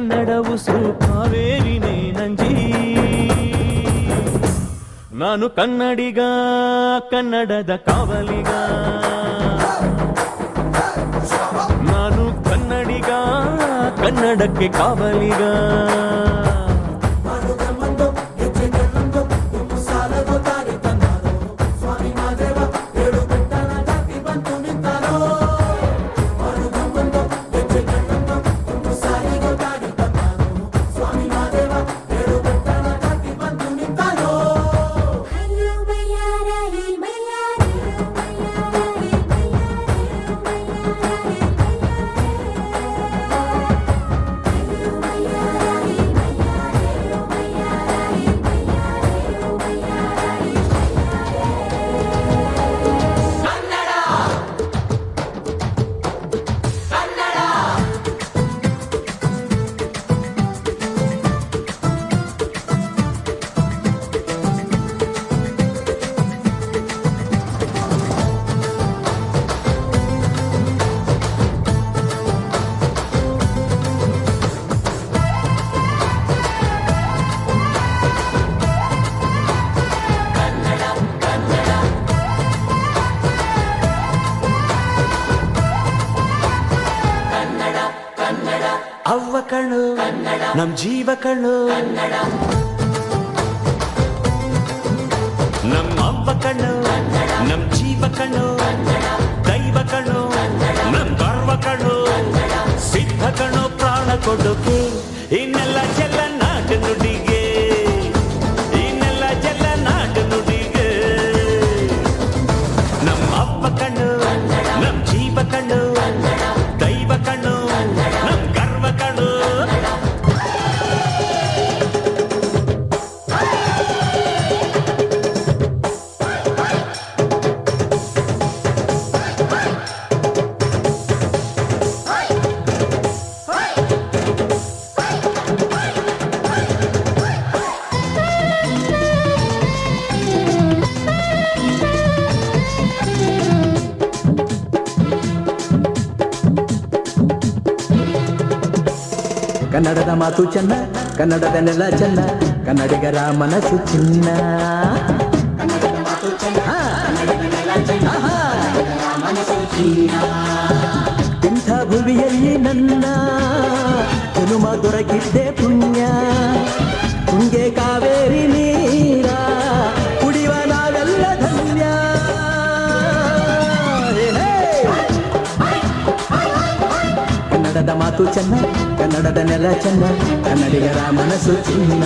ಕನ್ನಡ ಉಸಿರು ಕಾವೇರಿನೇ ನಂಜಿ. ನಾನು ಕನ್ನಡಿಗ, ಕನ್ನಡದ ಕಾವಲಿಗ. ನಾನು ಕನ್ನಡಿಗ, ಕನ್ನಡಕ್ಕೆ ಕಾವಲಿಗ. ಅವ್ವ ಕಣ್ಣು ನಮ್ ಜೀವ ಕಣ್ಣು, ನಮ್ಮ ಅವ್ವ ಕಣ್ಣು ನಮ್ ಜೀವ ಕಣ್ಣು, ದೈವ ಕಣ್ಣು ನಮ್ ಗರ್ವ ಕಣ್ಣು, ಸಿದ್ಧ ಕಣ್ಣು ಪ್ರಾಣ ಕೊಡೋಕೆ ಇನ್ನೆಲ್ಲ ಚೆಲ್ಲ ನಾಡು ನುಡಿಗೆ, ಇನ್ನೆಲ್ಲ ಚೆಲ್ಲ ನಾಡು ನುಡಿಗೆ. ನಮ್ಮ ಅವ್ವ ಕಣ್ಣು ನಮ್ ಜೀವ ಕಣ್ಣು, ದೈವ ಕಣ್ಣು ನಮ್ ಗರ್ವ ಕಣ್ಣು. ಕನ್ನಡದ ಮಾತು ಚೆನ್ನ, ಕನ್ನಡದ ನೆಲ ಚೆನ್ನ, ಕನ್ನಡಿಗರ ಮನಸ್ಸು ಚಿನ್ನ. ಕನ್ನಡದ ಮಾತು ಚೆನ್ನ, ಕನ್ನಡದ ನೆಲ ಚೆನ್ನ, ಕನ್ನಡಿಗರ ಮನಸ್ಸು ಚಿನ್ನ. ಇಂಥ ಭುವಿಯಲ್ಲಿ ನನ್ನ ಜನುಮ ದೊರಕಿದ್ದೆ ಪುಣ್ಯ, ತುಂಗೆ ಕಾವೇರಿ ನೀರ ಕುಡಿಯುವ ನಾವೆಲ್ಲ ಧನ್ಯ. ಕನ್ನಡದ ಮಾತು ಚೆನ್ನ, ಕನ್ನಡದ ನೆಲ ಚೆನ್ನ, ಕನ್ನಡಿಗರ ಮನಸ್ಸು ಚಿನ್ನ.